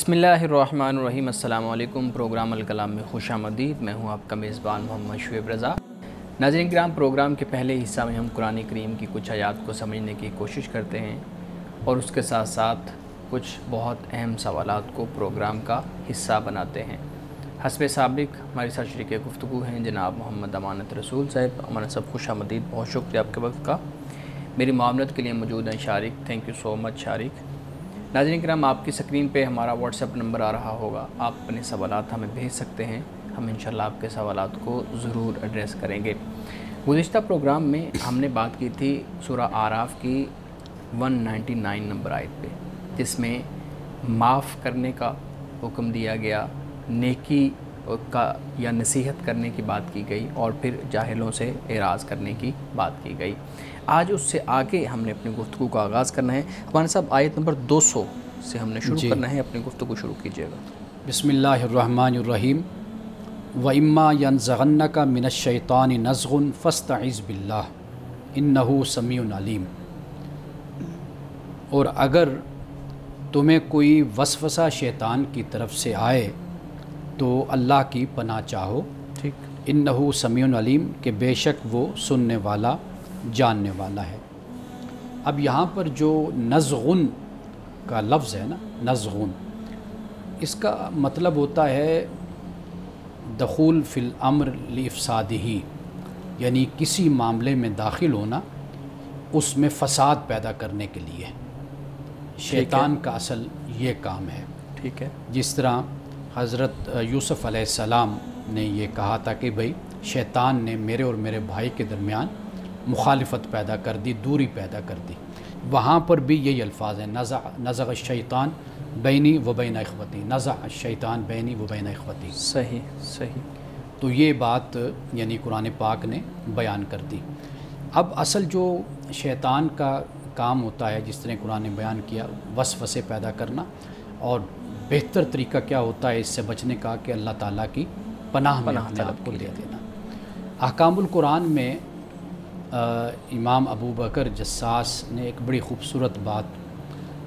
بسم اللہ الرحمن الرحیم۔ السلام علیکم۔ پروگرام الکلام میں خوش آمدید۔ میں ہوں آپ کا میزبان محمد شعیب رضا۔ ناظرین کرام، پروگرام کے پہلے حصہ میں ہم قرآن کریم کی کچھ آیات کو سمجھنے کی کوشش کرتے ہیں اور اس کے ساتھ ساتھ کچھ بہت اہم سوالات کو پروگرام کا حصہ بناتے ہیں۔ حسب سابق ہمارے ساتھ شریک گفتگو ہیں جناب محمد امانت رسول صاحب۔ امانت صاحب خوش آمدید، بہت شکریہ آپ کے وقت کا۔ میری معاملت کے لیے موجود ہیں شارق، تھینک یو سو مچ شارق۔ ناظرین کرام، آپ کی سکرین پہ ہمارا واٹس ایپ نمبر آ رہا ہوگا، آپ اپنے سوالات ہمیں بھیج سکتے ہیں، ہم انشاءاللہ آپ کے سوالات کو ضرور ایڈریس کریں گے۔ گزشتہ پروگرام میں ہم نے بات کی تھی سورہ اعراف کی 199 نمبر آیت پہ، جس میں معاف کرنے کا حکم دیا گیا، نیکی کا یا نصیحت کرنے کی بات کی گئی، اور پھر جاہلوں سے اعراض کرنے کی بات کی گئی۔ آج اس سے آگے ہم نے اپنی گفتگو کا آغاز کرنا ہے۔ ہمارے صاحب آیت نمبر 200 سے ہم نے شروع کرنا ہے، اپنی گفتگو شروع کیجیے گا۔ بسم اللہ الرحمن الرحیم۔ وَإِمَّا يَنزَغَنَّكَ مِنَ الشَّيْطَانِ نَزْغٌ فَاسْتَعِذْ بِاللَّهِ إِنَّهُ سَمِيعٌ عَلِيمٌ۔ اور اگر تمہیں کوئی وسوسہ شیطان کی طرف سے آئے تو اللہ کی پناہ چاہو، ٹھیک، إِنَّهُ سَمِيعٌ عَلِيمٌ کہ بے شک وہ سننے والا جاننے والا ہے۔ اب یہاں پر جو نزغن کا لفظ ہے نا، نزغن، اس کا مطلب ہوتا ہے دخول فی الامر لافسادہ، یعنی کسی معاملے میں داخل ہونا اس میں فساد پیدا کرنے کے لیے۔ شیطان کا اصل یہ کام ہے۔ ٹھیک ہے، جس طرح حضرت یوسف علیہ السلام نے یہ کہا تھا کہ بھئی شیطان نے میرے اور میرے بھائی کے درمیان مخالفت پیدا کر دی، دوری پیدا کر دی۔ وہاں پر بھی یہی الفاظ ہیں، نزغ الشیطان بینی و بین اخوتی، نزغ الشیطان بینی و بین اخوتی۔ صحیح صحیح۔ تو یہ بات یعنی قرآن پاک نے بیان کر دی۔ اب اصل جو شیطان کا کام ہوتا ہے، جس طرح قرآن نے بیان کیا، وسوسے پیدا کرنا، اور بہتر طریقہ کیا ہوتا ہے اس سے بچنے کا کہ اللہ تعالیٰ کی پناہ میں اپنے آپ کو دے دینا۔ احکام القرآن میں امام ابو بکر جساس نے ایک بڑی خوبصورت بات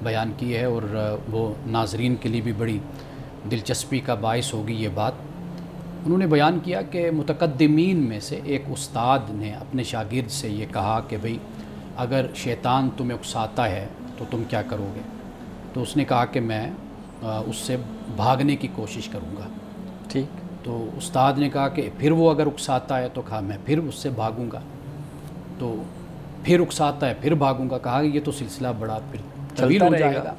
بیان کی ہے، اور وہ ناظرین کے لیے بھی بڑی دلچسپی کا باعث ہوگی یہ بات۔ انہوں نے بیان کیا کہ متقدمین میں سے ایک استاد نے اپنے شاگرد سے یہ کہا کہ بھئی اگر شیطان تمہیں اکساتا ہے تو تم کیا کرو گے؟ تو اس نے کہا کہ میں اس سے بھاگنے کی کوشش کروں گا۔ ٹھیک، تو استاد نے کہا کہ پھر وہ اگر اکساتا ہے تو کہا میں پھر اس سے بھاگوں گا۔ تو پھر اکساتا ہے پھر بھاگوں گا، کہا یہ تو سلسلہ بڑا پھر طویل ہو جائے گا۔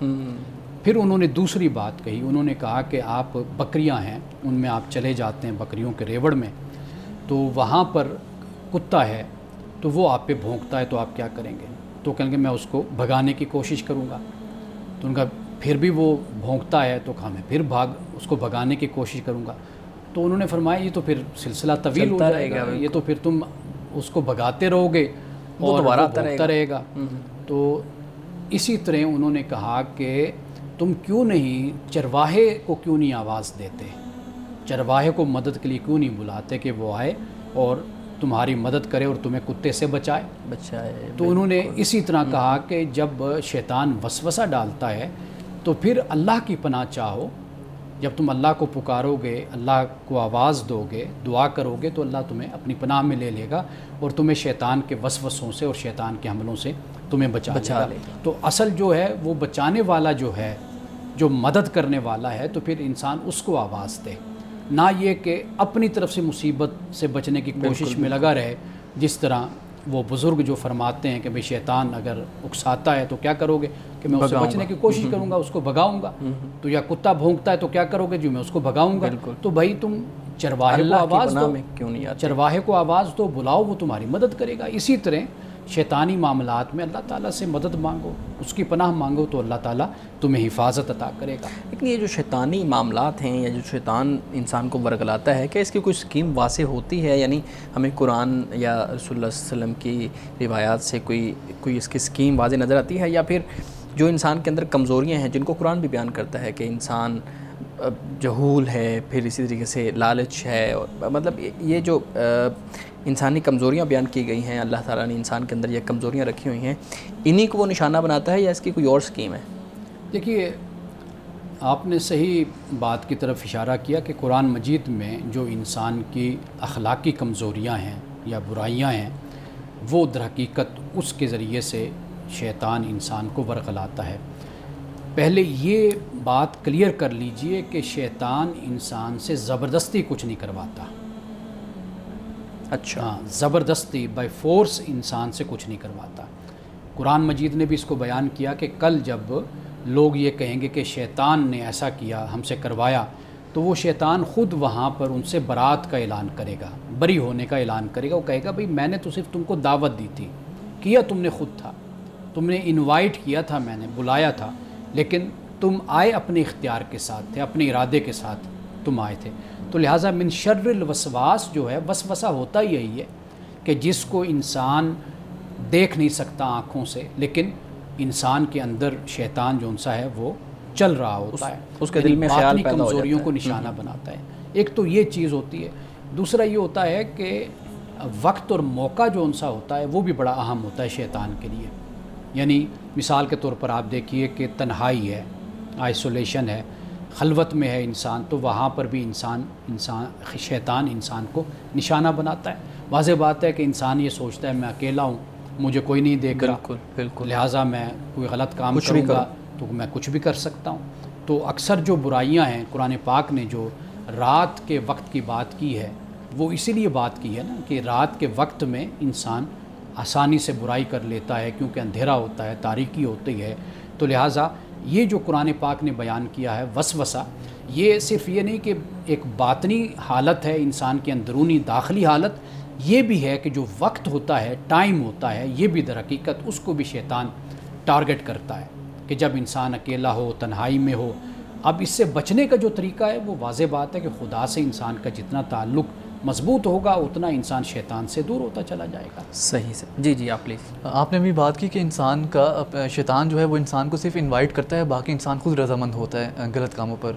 پھر انہوں نے دوسری بات کہی، انہوں نے کہا کہ آپ بکریاں ہیں، ان میں آپ چلے جاتے ہیں بکریوں کے ریوڑ میں، تو وہاں پر کتا ہے تو وہ آپ پہ بھونکتا ہے تو آپ کیا کریں گے؟ تو کہیں گے میں اس کو بھگانے کی کوشش کروں گا۔ تو ان کا پھر بھی وہ بھونکتا ہے تو کہا میں پھر اس کو بھگانے کی کوشش کروں گا۔ تو انہوں نے فرمایا یہ تو پھر سلسلہ طویل ہو جائے گا، یہ تو پھر تم اس کو بھگاتے رہو گے اور وہ بھونکتا رہے گا۔ تو اسی طرح انہوں نے کہا کہ تم کیوں نہیں چرواہے کو کیوں نہیں آواز دیتے، چرواہے کو مدد کے لیے کیوں نہیں بلاتے کہ وہ آئے اور تمہاری مدد کرے اور تمہیں کتے سے بچائے۔ تو انہوں نے اسی طرح کہا کہ جب شیطان وسوسہ ڈالتا ہے تو پھر اللہ کی پناہ چاہو۔ جب تم اللہ کو پکارو گے، اللہ کو آواز دو گے، دعا کرو گے، تو اللہ تمہیں اپنی پناہ میں لے لے گا اور تمہیں شیطان کے وسوسوں سے اور شیطان کے حملوں سے تمہیں بچا لے گا۔ تو اصل جو ہے وہ بچانے والا جو ہے، جو مدد کرنے والا ہے، تو پھر انسان اس کو آواز دے، نہ یہ کہ اپنی طرف سے مصیبت سے بچنے کی کوشش میں لگا رہے۔ جس طرح وہ بزرگ جو فرماتے ہیں کہ بھئی شیطان اگر اکساتا ہے تو کیا کرو گے؟ کہ میں اس سے بچنے کی کوشش کروں گا، اس کو بھگاؤں گا۔ تو یا کتا بھونکتا ہے تو کیا کرو گے؟ جو میں اس کو بھگاؤں گا۔ تو بھائی تم چرواہے کو آواز دو، چرواہے کو آواز دو، بلاؤ، وہ تمہاری مدد کرے گا۔ اسی طرح شیطانی معاملات میں اللہ تعالیٰ سے مدد مانگو، اس کی پناہ مانگو، تو اللہ تعالیٰ تمہیں حفاظت عطا کرے گا۔ لیکن یہ جو شیطانی معاملات ہیں یا جو شیطان انسان کو ورگلاتا ہے، کیا اس کی کوئی اسکیم واضح ہوتی ہے؟ یعنی ہمیں قرآن یا رسول اللہ صلی اللہ علیہ وسلم کی روایات سے کوئی اس کی اسکیم واضح نظر آتی ہے، یا پھر جو انسان کے اندر کمزوریاں ہیں جن کو قرآن بھی بیان کرتا ہے کہ انسان جہول ہے، پھر اسی طریقے سے لالچ ہے، مطلب یہ جو انسانی کمزوریاں بیان کی گئی ہیں، اللہ تعالیٰ نے انسان کے اندر یہ کمزوریاں رکھی ہوئی ہیں، انہی کو وہ نشانہ بناتا ہے یا اس کی کوئی اور اسکیم ہے؟ دیکھیے آپ نے صحیح بات کی طرف اشارہ کیا کہ قرآن مجید میں جو انسان کی اخلاقی کمزوریاں ہیں یا برائیاں ہیں وہ در حقیقت اس کے ذریعے سے شیطان انسان کو ورغلاتا ہے. پہلے یہ بات کلیئر کر لیجئے کہ شیطان انسان سے زبردستی کچھ نہیں کرواتا. اچھا. ہاں، زبردستی بائی فورس انسان سے کچھ نہیں کرواتا. قرآن مجید نے بھی اس کو بیان کیا کہ کل جب لوگ یہ کہیں گے کہ شیطان نے ایسا کیا، ہم سے کروایا، تو وہ شیطان خود وہاں پر ان سے برات کا اعلان کرے گا، بری ہونے کا اعلان کرے گا. وہ کہے گا بھئی میں نے تو صرف تم کو دعوت دی تھی، کیا تم نے خود تھا، تم نے انوائٹ کیا تھا، میں نے بلایا تھا، لیکن تم آئے اپنے اختیار کے ساتھ تھے، اپنے ارادے کے ساتھ تم آئے تھے. تو لہٰذا من شر الوسواس جو ہے، وسوسہ ہوتا ہی یہی ہے کہ جس کو انسان دیکھ نہیں سکتا آنکھوں سے، لیکن انسان کے اندر شیطان جو سا ہے وہ چل رہا ہوتا ہے، اس کے دل میں خیال پیدا ہو جاتا ہے، کمزوریوں کو نشانہ بناتا ہے. ایک تو یہ چیز ہوتی ہے. دوسرا یہ ہوتا ہے کہ وقت اور موقع جو سا ہوتا ہے وہ بھی بڑا اہم ہوتا ہے شیطان کے لیے. یعنی مثال کے طور پر آپ دیکھیے کہ تنہائی ہے، آئسولیشن ہے، خلوت میں ہے انسان، تو وہاں پر بھی شیطان انسان کو نشانہ بناتا ہے. واضح بات ہے کہ انسان یہ سوچتا ہے میں اکیلا ہوں، مجھے کوئی نہیں دیکھ رہا، بالکل، لہٰذا میں کوئی غلط کام کروں گا تو میں کچھ بھی کر سکتا ہوں. تو اکثر جو برائیاں ہیں، قرآن پاک نے جو رات کے وقت کی بات کی ہے وہ اسی لیے بات کی ہے نا کہ رات کے وقت میں انسان آسانی سے برائی کر لیتا ہے، کیونکہ اندھیرا ہوتا ہے، تاریکی ہوتی ہے. تو لہٰذا یہ جو قرآن پاک نے بیان کیا ہے وسوسہ، یہ صرف یہ نہیں کہ ایک باطنی حالت ہے انسان کے اندرونی داخلی حالت، یہ بھی ہے کہ جو وقت ہوتا ہے، ٹائم ہوتا ہے، یہ بھی در حقیقت اس کو بھی شیطان ٹارگٹ کرتا ہے کہ جب انسان اکیلا ہو، تنہائی میں ہو. اب اس سے بچنے کا جو طریقہ ہے وہ واضح بات ہے کہ خدا سے انسان کا جتنا تعلق مضبوط ہوگا اتنا انسان شیطان سے دور ہوتا چلا جائے گا. صحیح سے. جی آپ پلیز. آپ نے بھی بات کی کہ انسان کا شیطان جو ہے وہ انسان کو صرف انوائٹ کرتا ہے، باقی انسان خود رضامند ہوتا ہے، غلط کاموں پر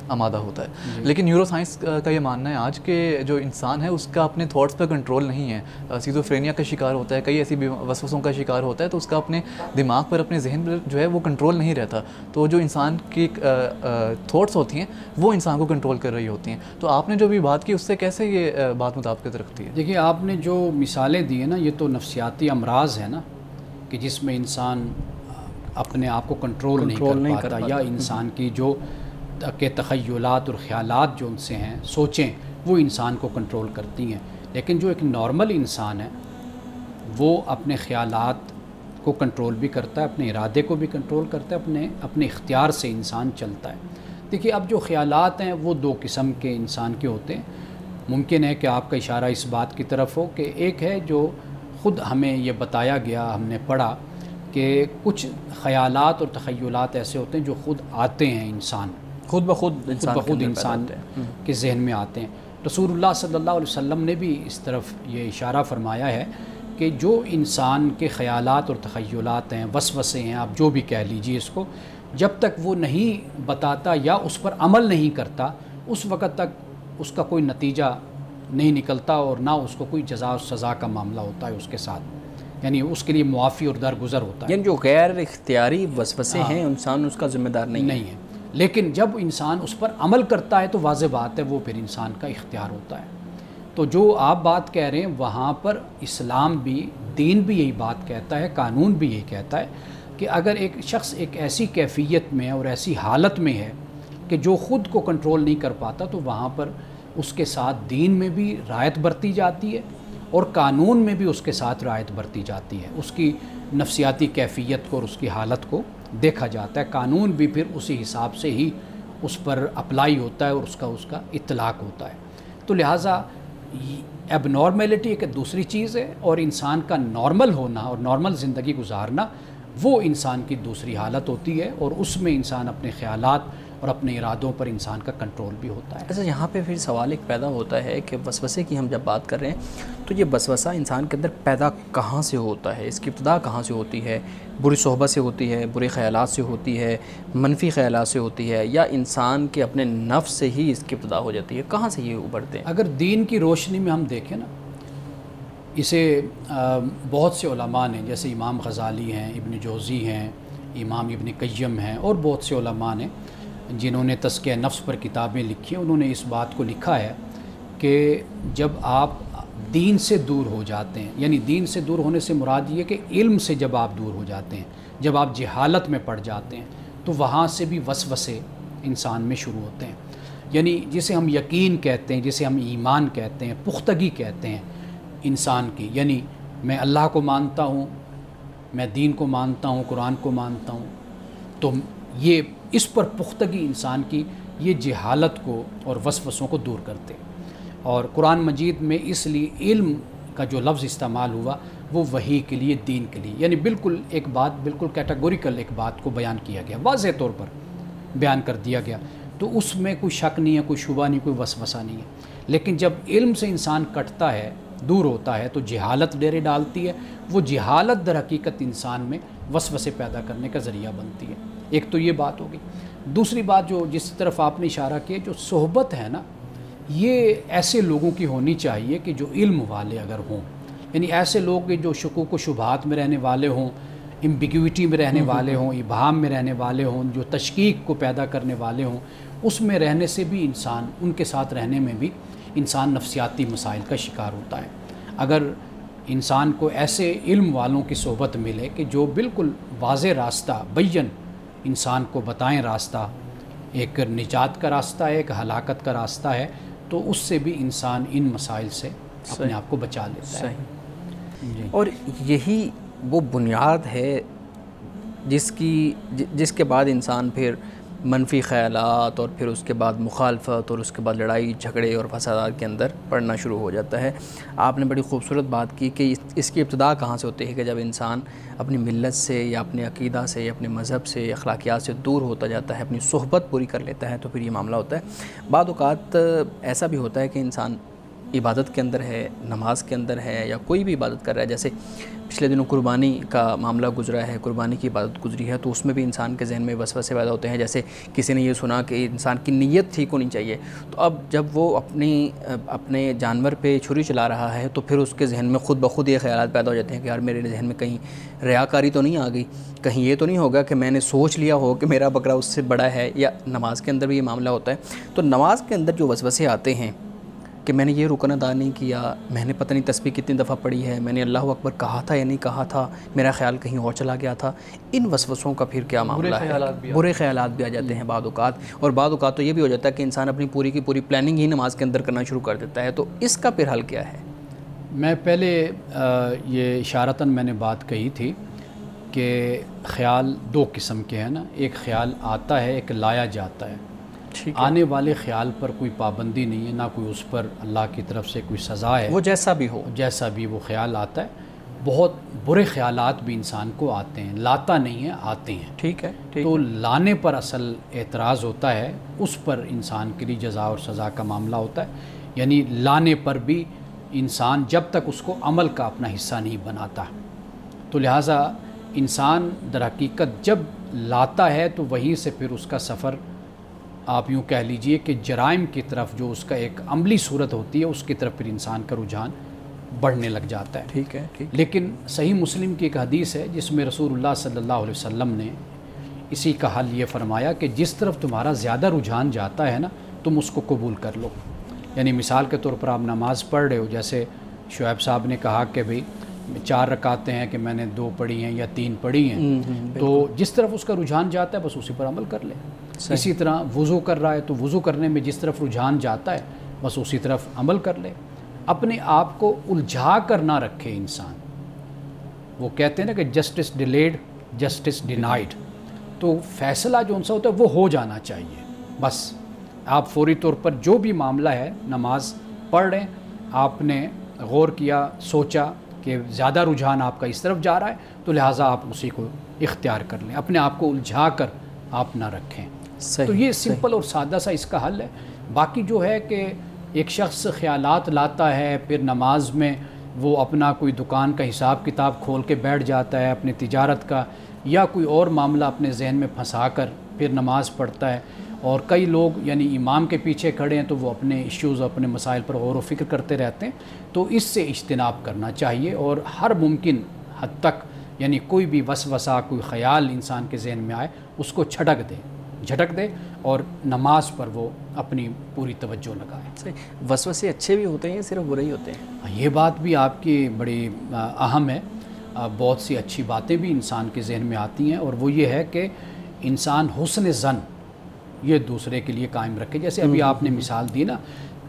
آمادہ ہوتا ہے. لیکن نیورو سائنس کا یہ ماننا ہے آج کہ جو انسان ہے اس کا اپنے تھاٹس پر کنٹرول نہیں ہے، سیزوفرینیا کا شکار ہوتا ہے، کئی ایسی وسوسوں کا شکار ہوتا ہے، تو اس کا اپنے دماغ پر، اپنے ذہن پر جو ہے وہ کنٹرول نہیں رہتا. تو جو انسان کی تھاٹس ہوتی ہیں وہ انسان کو کنٹرول کر رہی ہوتی ہیں. تو آپ نے جو بھی بات کی اس سے کیسے یہ بات مطابقت رکھتی ہے؟ دیکھیے آپ نے جو مثالیں دی ہیں نا، یہ تو نفسیاتی امراض ہے نا، کہ جس میں انسان اپنے آپ کو کنٹرول نہیں کر پاتا، یا انسان کی جو کہ تخیلات اور خیالات جو ان سے ہیں، سوچیں، وہ انسان کو کنٹرول کرتی ہیں. لیکن جو ایک نارمل انسان ہے وہ اپنے خیالات کو کنٹرول بھی کرتا ہے، اپنے ارادے کو بھی کنٹرول کرتا ہے، اپنے اختیار سے انسان چلتا ہے. دیکھیے اب جو خیالات ہیں وہ دو قسم کے انسان کے ہوتے ہیں. ممکن ہے کہ آپ کا اشارہ اس بات کی طرف ہو کہ ایک ہے جو خود ہمیں یہ بتایا گیا، ہم نے پڑھا کہ کچھ خیالات اور تخیلات ایسے ہوتے ہیں جو خود آتے ہیں خود بخود انسان کے ذہن میں آتے ہیں. رسول اللہ صلی اللہ علیہ وسلم نے بھی اس طرف یہ اشارہ فرمایا ہے کہ جو انسان کے خیالات اور تخیلات ہیں، وسوسے ہیں، آپ جو بھی کہہ لیجئے اس کو، جب تک وہ نہیں بتاتا یا اس پر عمل نہیں کرتا، اس وقت تک اس کا کوئی نتیجہ نہیں نکلتا اور نہ اس کو کوئی جزا اور سزا کا معاملہ ہوتا ہے اس کے ساتھ، یعنی اس کے لیے معافی اور درگزر ہوتا ہے. یعنی جو غیر اختیاری وسوسے ہیں انسان اس کا ذمہ دار نہیں ہے. لیکن جب انسان اس پر عمل کرتا ہے تو واضح بات ہے وہ پھر انسان کا اختیار ہوتا ہے. تو جو آپ بات کہہ رہے ہیں وہاں پر اسلام بھی، دین بھی یہی بات کہتا ہے، قانون بھی یہی کہتا ہے کہ اگر ایک شخص ایک ایسی کیفیت میں اور ایسی حالت میں ہے کہ جو خود کو کنٹرول نہیں کر پاتا، تو وہاں پر اس کے ساتھ دین میں بھی رعایت برتی جاتی ہے اور قانون میں بھی اس کے ساتھ رعایت برتی جاتی ہے. اس کی نفسیاتی کیفیت کو اور اس کی حالت کو دیکھا جاتا ہے. قانون بھی پھر اسی حساب سے ہی اس پر اپلائی ہوتا ہے اور اس کا اطلاق ہوتا ہے. تو لہٰذا اب نارملٹی ایک دوسری چیز ہے، اور انسان کا نارمل ہونا اور نارمل زندگی گزارنا وہ انسان کی دوسری حالت ہوتی ہے، اور اس میں انسان اپنے خیالات اور اپنے ارادوں پر انسان کا کنٹرول بھی ہوتا ہے. اچھا، یہاں پہ پھر سوال ایک پیدا ہوتا ہے کہ وسوسے کی ہم جب بات کر رہے ہیں تو یہ وسوسہ انسان کے اندر پیدا کہاں سے ہوتا ہے؟ اس کی ابتدا کہاں سے ہوتی ہے؟ بری صحبت سے ہوتی ہے، برے خیالات سے ہوتی ہے، منفی خیالات سے ہوتی ہے، یا انسان کے اپنے نفس سے ہی اس کی ابتدا ہو جاتی ہے؟ کہاں سے یہ ابھرتے ہیں؟ اگر دین کی روشنی میں ہم دیکھیں نا، اسے بہت سے علماء نے، جیسے امام غزالی ہیں، ابن جوزی ہیں، امام ابن قیم ہیں، اور بہت سے علماء نے جنہوں نے تزکیہ نفس پر کتابیں لکھی ہیں انہوں نے اس بات کو لکھا ہے کہ جب آپ دین سے دور ہو جاتے ہیں، یعنی دین سے دور ہونے سے مراد یہ کہ علم سے جب آپ دور ہو جاتے ہیں، جب آپ جہالت میں پڑ جاتے ہیں تو وہاں سے بھی وسوسے انسان میں شروع ہوتے ہیں. یعنی جسے ہم یقین کہتے ہیں، جسے ہم ایمان کہتے ہیں، پختگی کہتے ہیں انسان کی، یعنی میں اللہ کو مانتا ہوں، میں دین کو مانتا ہوں، قرآن کو مانتا ہوں، تو یہ اس پر پختگی انسان کی یہ جہالت کو اور وسوسوں کو دور کرتے ہیں. اور قرآن مجید میں اس لیے علم کا جو لفظ استعمال ہوا وہ وحی کے لیے، دین کے لیے، یعنی بالکل ایک بات، بالکل کیٹاگوریکل ایک بات کو بیان کیا گیا، واضح طور پر بیان کر دیا گیا، تو اس میں کوئی شک نہیں ہے، کوئی شبہ نہیں، کوئی وسوسہ نہیں ہے. لیکن جب علم سے انسان کٹتا ہے، دور ہوتا ہے، تو جہالت ڈیرے ڈالتی ہے. وہ جہالت در حقیقت انسان میں وسوسے پیدا کرنے کا ذریعہ بنتی ہے. ایک تو یہ بات ہوگی. دوسری بات جو جس طرف آپ نے اشارہ کیا، جو صحبت ہے نا، یہ ایسے لوگوں کی ہونی چاہیے کہ جو علم والے اگر ہوں، یعنی ایسے لوگ جو شکوک و شبہات میں رہنے والے ہوں، امبیگوٹی میں رہنے والے ہوں، ابہام میں رہنے والے ہوں، جو تشکیک کو پیدا کرنے والے ہوں، اس میں رہنے سے بھی انسان، ان کے ساتھ رہنے میں بھی انسان نفسیاتی مسائل کا شکار ہوتا ہے. اگر انسان کو ایسے علم والوں کی صحبت ملے کہ جو بالکل واضح راستہ بین انسان کو بتائیں، راستہ ایک نجات کا راستہ ہے، ایک ہلاکت کا راستہ ہے، تو اس سے بھی انسان ان مسائل سے اپنے آپ کو بچا لیتا ہے. جی. اور یہی وہ بنیاد ہے جس کے بعد انسان پھر منفی خیالات اور پھر اس کے بعد مخالفت اور اس کے بعد لڑائی جھگڑے اور فسادات کے اندر پڑنا شروع ہو جاتا ہے. آپ نے بڑی خوبصورت بات کی کہ اس کی ابتدا کہاں سے ہوتی ہے کہ جب انسان اپنی ملت سے یا اپنے عقیدہ سے یا اپنے مذہب سے اخلاقیات سے دور ہوتا جاتا ہے، اپنی صحبت پوری کر لیتا ہے، تو پھر یہ معاملہ ہوتا ہے. بعض اوقات ایسا بھی ہوتا ہے کہ انسان عبادت کے اندر ہے، نماز کے اندر ہے، یا کوئی بھی عبادت کر رہا ہے. جیسے پچھلے دنوں قربانی کا معاملہ گزرا ہے، قربانی کی عبادت گزری ہے، تو اس میں بھی انسان کے ذہن میں وسوسے پیدا ہوتے ہیں. جیسے کسی نے یہ سنا کہ انسان کی نیت ٹھیک ہونی چاہیے، تو اب جب وہ اپنے جانور پہ چھری چلا رہا ہے تو پھر اس کے ذہن میں خود بخود یہ خیالات پیدا ہو جاتے ہیں کہ یار میرے ذہن میں کہیں ریاکاری تو نہیں آ گئی، کہیں یہ تو نہیں ہوگا کہ میں نے سوچ لیا ہو کہ میرا بکرا اس سے بڑا ہے. یا نماز کے اندر بھی یہ معاملہ ہوتا ہے. تو نماز کے اندر جو وسوسے آتے ہیں کہ میں نے یہ رکن ادا نہیں کیا، میں نے پتہ نہیں تسبیح کتنی دفعہ پڑھی ہے، میں نے اللہ اکبر کہا تھا یا نہیں کہا تھا، میرا خیال کہیں اور چلا گیا تھا، ان وسوسوں کا پھر کیا معاملہ ہے؟ برے خیالات بھی آ جاتے ہیں بعض اوقات. اور بعض اوقات تو یہ بھی ہو جاتا ہے کہ انسان اپنی پوری کی پوری پلاننگ ہی نماز کے اندر کرنا شروع کر دیتا ہے. تو اس کا پھر حل کیا ہے؟ میں پہلے یہ اشارتاً میں نے بات کہی تھی کہ خیال دو قسم کے ہیں نا، ایک خیال آتا ہے، ایک لایا جاتا ہے. آنے والے خیال پر کوئی پابندی نہیں ہے، نہ کوئی اس پر اللہ کی طرف سے کوئی سزا ہے، وہ جیسا بھی ہو، جیسا بھی وہ خیال آتا ہے. بہت برے خیالات بھی انسان کو آتے ہیں، لاتا نہیں ہے، آتے ہیں. ٹھیک ہے. تو لانے پر اصل اعتراض ہوتا ہے، اس پر انسان کے لیے جزا اور سزا کا معاملہ ہوتا ہے. یعنی لانے پر بھی انسان جب تک اس کو عمل کا اپنا حصہ نہیں بناتا، تو لہٰذا انسان در حقیقت جب لاتا ہے تو وہیں سے پھر اس کا سفر آپ یوں کہہ لیجئے کہ جرائم کی طرف جو اس کا ایک عملی صورت ہوتی ہے، اس کی طرف پھر انسان کا رجحان بڑھنے لگ جاتا ہے. ٹھیک ہے. لیکن صحیح مسلم کی ایک حدیث ہے جس میں رسول اللہ صلی اللہ علیہ وسلم نے اسی کا حل یہ فرمایا کہ جس طرف تمہارا زیادہ رجحان جاتا ہے نا، تم اس کو قبول کر لو. یعنی مثال کے طور پر آپ نماز پڑھ رہے ہو، جیسے شعیب صاحب نے کہا کہ بھئی 4 رکعتیں ہیں کہ میں نے 2 پڑھی ہیں یا 3 پڑھی ہیں، تو جس طرف اس کا رجحان جاتا ہے بس اسی پر عمل کر لے. اسی طرح وضو کر رہا ہے تو وضو کرنے میں جس طرف رجحان جاتا ہے بس اسی طرف عمل کر لے. اپنے آپ کو الجھا کر نہ رکھے انسان. وہ کہتے ہیں نا کہ جسٹس ڈیلیڈ جسٹس ڈینائڈ. تو فیصلہ جو ان سے ہوتا ہے وہ ہو جانا چاہیے. بس آپ فوری طور پر جو بھی معاملہ ہے، نماز پڑھ رہے ہیں، آپ نے غور کیا، سوچا کہ زیادہ رجحان آپ کا اس طرف جا رہا ہے، تو لہٰذا آپ اسی کو اختیار کر لیں. اپنے آپ کو الجھا کر آپ نہ رکھیں. تو یہ سمپل اور سادہ سا اس کا حل ہے. باقی جو ہے کہ ایک شخص خیالات لاتا ہے، پھر نماز میں وہ اپنا کوئی دکان کا حساب کتاب کھول کے بیٹھ جاتا ہے، اپنی تجارت کا یا کوئی اور معاملہ اپنے ذہن میں پھنسا کر پھر نماز پڑھتا ہے. اور کئی لوگ یعنی امام کے پیچھے کھڑے ہیں تو وہ اپنے ایشوز، اپنے مسائل پر غور و فکر کرتے رہتے ہیں. تو اس سے اجتناب کرنا چاہیے اور ہر ممکن حد تک یعنی کوئی بھی وسوسہ، کوئی خیال انسان کے ذہن میں آئے اس کو چھٹک دے، جھٹک دے اور نماز پر وہ اپنی پوری توجہ لگائے۔ وسوسے اچھے بھی ہوتے ہیں یا صرف برے ہی ہوتے ہیں؟ یہ بات بھی آپ کی بڑی اہم ہے۔ بہت سی اچھی باتیں بھی انسان کے ذہن میں آتی ہیں، اور وہ یہ ہے کہ انسان حسن ظن یہ دوسرے کے لیے قائم رکھے۔ جیسے ابھی آپ نے مثال دی نا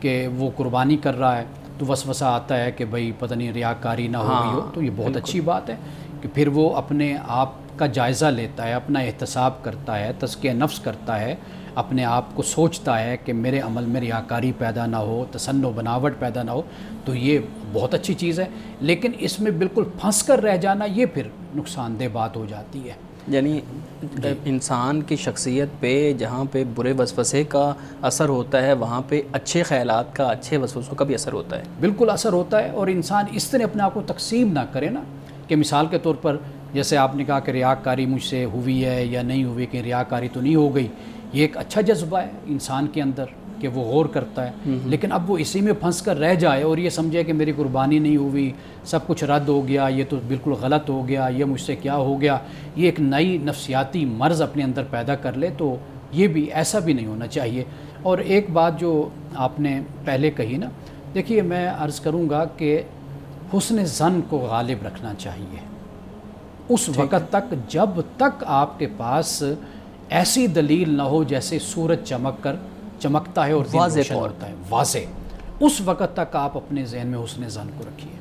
کہ وہ قربانی کر رہا ہے تو وسوسہ آتا ہے کہ بھئی پتہ نہیں ریاکاری نہ ہو گئی ہو، تو یہ بہت اچھی بات ہے کہ پھر وہ اپنے آپ کا جائزہ لیتا ہے، اپنا احتساب کرتا ہے، تزکیہ نفس کرتا ہے، اپنے آپ کو سوچتا ہے کہ میرے عمل میں ریاکاری پیدا نہ ہو، تصنع بناوٹ پیدا نہ ہو، تو یہ بہت اچھی چیز ہے۔ لیکن اس میں بالکل پھنس کر رہ جانا یہ پھر نقصان دہ بات ہو جاتی ہے۔ یعنی انسان کی شخصیت پہ جہاں پہ برے وسوسے کا اثر ہوتا ہے وہاں پہ اچھے خیالات کا، اچھے وسوسوں کا بھی اثر ہوتا ہے۔ بالکل اثر ہوتا ہے، اور انسان اس طرح اپنے آپ کو تقسیم نہ کرے نا کہ مثال کے طور پر جیسے آپ نے کہا کہ ریاکاری مجھ سے ہوئی ہے یا نہیں ہوئی، کہ ریاکاری تو نہیں ہو گئی، یہ ایک اچھا جذبہ ہے انسان کے اندر کہ وہ غور کرتا ہے، لیکن اب وہ اسی میں پھنس کر رہ جائے اور یہ سمجھے کہ میری قربانی نہیں ہوئی، سب کچھ رد ہو گیا، یہ تو بالکل غلط ہو گیا، یہ مجھ سے کیا ہو گیا، یہ ایک نئی نفسیاتی مرض اپنے اندر پیدا کر لے، تو یہ بھی ایسا بھی نہیں ہونا چاہیے۔ اور ایک بات جو آپ نے پہلے کہی نا، دیکھیے میں عرض کروں گا کہ حسن ظن کو غالب رکھنا چاہیے اس وقت تک جب تک آپ کے پاس ایسی دلیل نہ ہو جیسے سورج چمکتا ہے اور دن روشن ہوتا ہے، واضح، اس وقت تک آپ اپنے ذہن میں حسن ظن کو رکھیے۔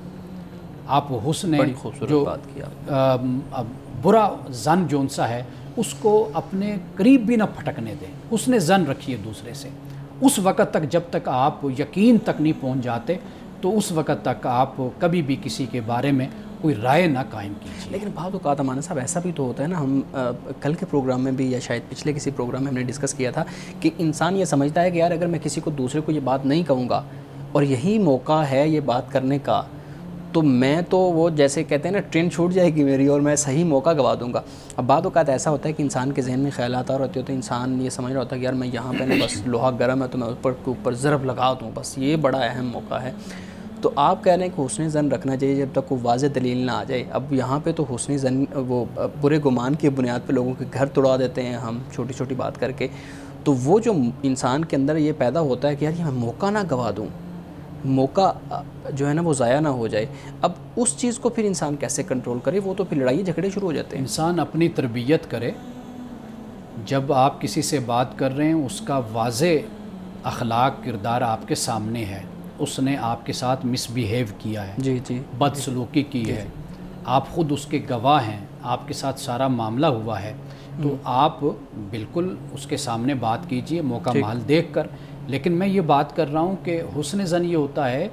آپ حسن جو برا ظن جو سا ہے اس کو اپنے قریب بھی نہ پھٹکنے دیں، حسن ظن رکھیے دوسرے سے اس وقت تک جب تک آپ یقین تک نہیں پہنچ جاتے، تو اس وقت تک آپ کبھی بھی کسی کے بارے میں کوئی رائے نہ قائم کیجیے۔ لیکن بعض اوقات امانہ صاحب ایسا بھی تو ہوتا ہے نا، ہم کل کے پروگرام میں بھی یا شاید پچھلے کسی پروگرام میں ہم نے ڈسکس کیا تھا کہ انسان یہ سمجھتا ہے کہ یار اگر میں کسی کو دوسرے کو یہ بات نہیں کہوں گا اور یہی موقع ہے یہ بات کرنے کا، تو میں تو وہ جیسے کہتے ہیں نا ٹرین چھوٹ جائے گی میری اور میں صحیح موقع گوا دوں گا۔ اب بعض اوقات ایسا ہوتا ہے کہ انسان کے ذہن میں خیالات اور ہوتے ہوتے انسان یہ سمجھ رہا ہوتا ہے کہ یار میں یہاں پہ بس لوہا گرم ہے تو میں اوپر ضرب لگا دوں، بس یہ بڑا اہم موقع ہے۔ تو آپ کہہ رہے ہیں کہ حسن ظن رکھنا چاہیے جب تک کوئی واضح دلیل نہ آ جائے۔ اب یہاں پہ تو حسن ظن وہ برے گمان کی بنیاد پہ لوگوں کے گھر توڑا دیتے ہیں ہم چھوٹی چھوٹی بات کر کے، تو وہ جو انسان کے اندر یہ پیدا ہوتا ہے کہ یار یہ میں موقع نہ گوا دوں، موقع جو ہے نا وہ ضائع نہ ہو جائے، اب اس چیز کو پھر انسان کیسے کنٹرول کرے؟ وہ تو پھر لڑائی جھگڑے شروع ہو جاتے ہیں۔ انسان اپنی تربیت کرے، جب آپ کسی سے بات کر رہے ہیں اس کا واضح اخلاق کردار آپ کے سامنے ہے، اس نے آپ کے ساتھ مس بیہیو کیا ہے، جی بد سلوکی کی ہے، آپ خود اس کے گواہ ہیں، آپ کے ساتھ سارا معاملہ ہوا ہے، تو آپ بالکل اس کے سامنے بات کیجئے موقع مال دیکھ کر۔ لیکن میں یہ بات کر رہا ہوں کہ حسن ظن یہ ہوتا ہے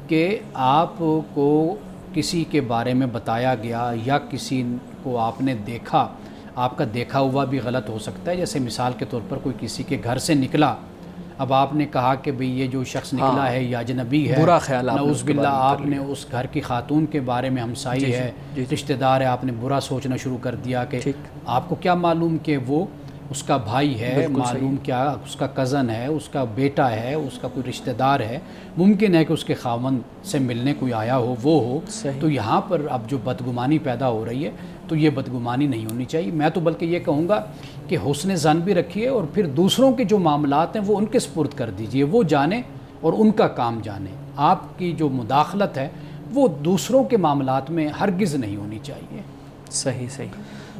کہ آپ کو کسی کے بارے میں بتایا گیا یا کسی کو آپ نے دیکھا، آپ کا دیکھا ہوا بھی غلط ہو سکتا ہے، جیسے مثال کے طور پر کوئی کسی کے گھر سے نکلا، اب آپ نے کہا کہ بھئی یہ جو شخص نکلا ہے یا اجنبی ہے، برا خیال نعوذ باللہ، آپ نے اس گھر کی خاتون کے بارے میں ہمسائی ہے، رشتہ دار ہے، آپ نے برا سوچنا شروع کر دیا کہ آپ کو کیا معلوم کہ وہ اس کا بھائی ہے، معلوم کیا اس کا کزن ہے، اس کا بیٹا ہے، اس کا کوئی رشتہ دار ہے، ممکن ہے کہ اس کے خاوند سے ملنے کوئی آیا ہو، وہ ہو، تو یہاں پر اب جو بدگمانی پیدا ہو رہی ہے تو یہ بدگمانی نہیں ہونی چاہیے۔ میں تو بلکہ یہ کہوں گا کہ حسن ظن بھی رکھیے اور پھر دوسروں کے جو معاملات ہیں وہ ان کے سپرد کر دیجئے، وہ جانیں اور ان کا کام جانیں۔ آپ کی جو مداخلت ہے وہ دوسروں کے معاملات میں ہرگز نہیں ہونی چاہیے۔ صحیح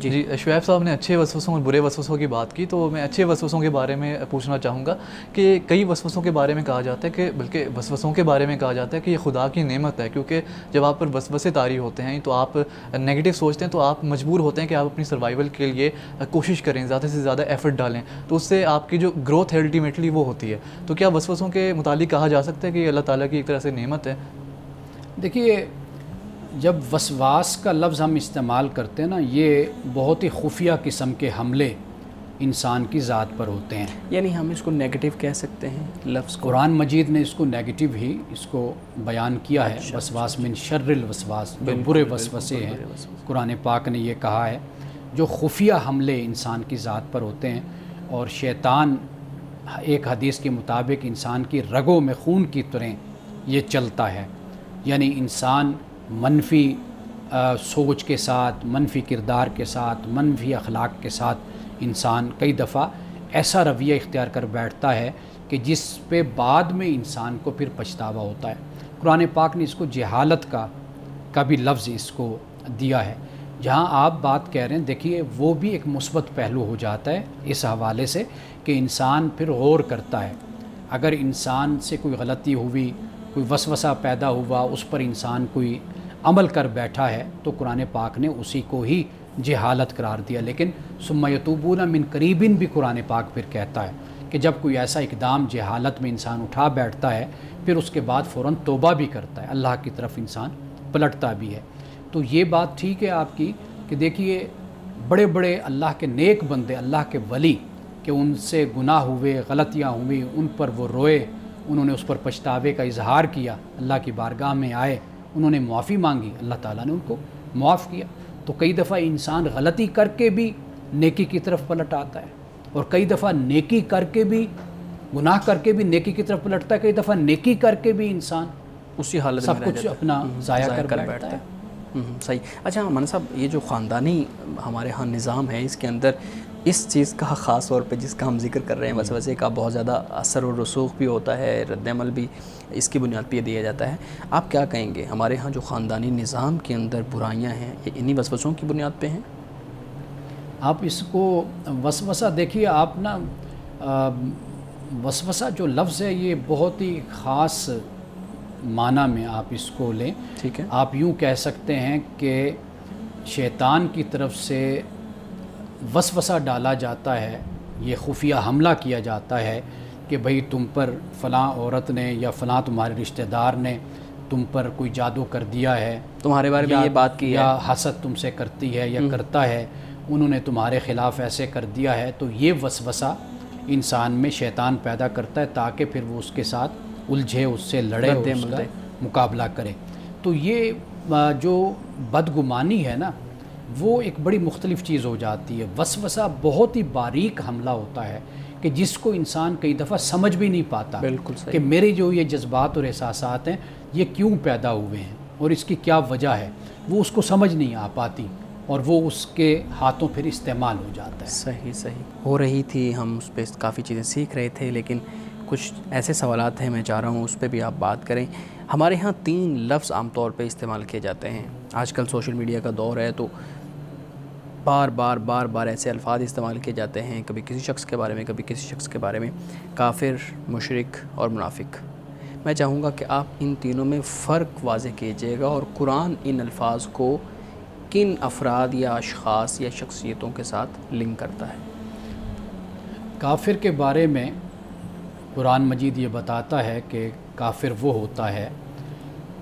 جی شعیب صاحب نے اچھے وسوسوں اور برے وسوسوں کی بات کی، تو میں اچھے وسوسوں کے بارے میں پوچھنا چاہوں گا کہ کئی وسوسوں کے بارے میں کہا جاتا ہے کہ بلکہ وسوسوں کے بارے میں کہا جاتا ہے کہ یہ خدا کی نعمت ہے، کیونکہ جب آپ پر وسوسے طاری ہوتے ہیں تو آپ نیگیٹو سوچتے ہیں تو آپ مجبور ہوتے ہیں کہ آپ اپنی سروائیول کے لیے کوشش کریں، زیادہ سے زیادہ ایفرٹ ڈالیں، تو اس سے آپ کی جو گروتھ ہے الٹیمیٹلی وہ ہوتی ہے۔ تو کیا وسوسوں کے متعلق کہا جا سکتا ہے کہ یہ اللہ تعالیٰ کی ایک طرح سے نعمت ہے؟ دیکھیے، جب وسواس کا لفظ ہم استعمال کرتے ہیں نا، یہ بہت ہی خفیہ قسم کے حملے انسان کی ذات پر ہوتے ہیں، یعنی ہم اس کو نیگیٹو کہہ سکتے ہیں لفظ کو۔ قرآن مجید نے اس کو نیگیٹو ہی اس کو بیان کیا ہے، وسواس من شر الوسواس، جو برے وسوسے ہیں، قرآن پاک نے یہ کہا ہے، جو خفیہ حملے انسان کی ذات پر ہوتے ہیں، اور شیطان ایک حدیث کے مطابق انسان کی رگوں میں خون کی طرح یہ چلتا ہے، یعنی انسان منفی سوچ کے ساتھ، منفی کردار کے ساتھ، منفی اخلاق کے ساتھ انسان کئی دفعہ ایسا رویہ اختیار کر بیٹھتا ہے کہ جس پہ بعد میں انسان کو پھر پچھتاوا ہوتا ہے۔ قرآن پاک نے اس کو جہالت کا بھی لفظ اس کو دیا ہے۔ جہاں آپ بات کہہ رہے ہیں، دیکھیے وہ بھی ایک مثبت پہلو ہو جاتا ہے اس حوالے سے کہ انسان پھر غور کرتا ہے۔ اگر انسان سے کوئی غلطی ہوئی، کوئی وسوسہ پیدا ہوا، اس پر انسان کوئی عمل کر بیٹھا ہے، تو قرآن پاک نے اسی کو ہی جہالت قرار دیا۔ لیکن ثم یتوبون من قریب بھی قرآن پاک پھر کہتا ہے کہ جب کوئی ایسا اقدام جہالت میں انسان اٹھا بیٹھتا ہے، پھر اس کے بعد فوراً توبہ بھی کرتا ہے، اللہ کی طرف انسان پلٹتا بھی ہے۔ تو یہ بات ٹھیک ہے آپ کی کہ دیکھیے بڑے بڑے اللہ کے نیک بندے، اللہ کے ولی، کہ ان سے گناہ ہوئے، غلطیاں ہوئیں، ان پر وہ روئے، انہوں نے اس پر پچھتاوے کا اظہار کیا، اللہ کی بارگاہ میں آئے، انہوں نے معافی مانگی، اللہ تعالیٰ نے ان کو معاف کیا۔ تو کئی دفعہ انسان غلطی کر کے بھی نیکی کی طرف پلٹ آتا ہے، اور کئی دفعہ نیکی کر کے بھی، گناہ کر کے بھی نیکی کی طرف پلٹتا ہے، کئی دفعہ نیکی کر کے بھی انسان اسی حالت سب کچھ اپنا ضائع کر بیٹھتا ہے۔ صحیح۔ اچھا مولانا صاحب، یہ جو خاندانی ہمارے ہاں نظام ہے، اس کے اندر اس چیز کا خاص طور پہ جس کا ہم ذکر کر رہے ہیں، وسوسے کا بہت زیادہ اثر و رسوخ بھی ہوتا ہے، رد عمل بھی اس کی بنیاد پہ دیا جاتا ہے۔ آپ کیا کہیں گے، ہمارے ہاں جو خاندانی نظام کے اندر برائیاں ہیں، یہ انہی وسوسوں کی بنیاد پہ ہیں؟ آپ اس کو وسوسہ دیکھیے، آپ نا وسوسہ جو لفظ ہے یہ بہت ہی خاص معنی میں آپ اس کو لیں۔ ٹھیک ہے۔ آپ یوں کہہ سکتے ہیں کہ شیطان کی طرف سے وسوسہ ڈالا جاتا ہے، یہ خفیہ حملہ کیا جاتا ہے کہ بھئی تم پر فلاں عورت نے یا فلاں تمہارے رشتہ دار نے تم پر کوئی جادو کر دیا ہے، تمہارے بارے میں یہ بات کی ہے، یا حسد تم سے کرتی ہے یا کرتا ہے، انہوں نے تمہارے خلاف ایسے کر دیا ہے۔ تو یہ وسوسہ انسان میں شیطان پیدا کرتا ہے تاکہ پھر وہ اس کے ساتھ الجھے، اس سے لڑے، اس کا مقابلہ کرے۔ تو یہ جو بدگمانی ہے نا، وہ ایک بڑی مختلف چیز ہو جاتی ہے۔ وسوسہ بہت ہی باریک حملہ ہوتا ہے کہ جس کو انسان کئی دفعہ سمجھ بھی نہیں پاتا، بالکل صحیح، کہ میرے جو یہ جذبات اور احساسات ہیں یہ کیوں پیدا ہوئے ہیں اور اس کی کیا وجہ ہے، وہ اس کو سمجھ نہیں آ پاتی، اور وہ اس کے ہاتھوں پھر استعمال ہو جاتا ہے۔ صحیح صحیح ہو رہی تھی، ہم اس پہ کافی چیزیں سیکھ رہے تھے، لیکن کچھ ایسے سوالات ہیں، میں چاہ رہا ہوں اس پہ بھی آپ بات کریں۔ ہمارے ہاں 3 لفظ عام طور پہ استعمال کیے جاتے ہیں۔ آج کل سوشل میڈیا کا دور ہے، تو بار بار ایسے الفاظ استعمال کیے جاتے ہیں، کبھی کسی شخص کے بارے میں، کبھی کسی شخص کے بارے میں، کافر، مشرک اور منافق۔ میں چاہوں گا کہ آپ ان تینوں میں فرق واضح کیجیے گا، اور قرآن ان الفاظ کو کن افراد یا اشخاص یا شخصیتوں کے ساتھ لنک کرتا ہے؟ کافر کے بارے میں قرآن مجید یہ بتاتا ہے کہ کافر وہ ہوتا ہے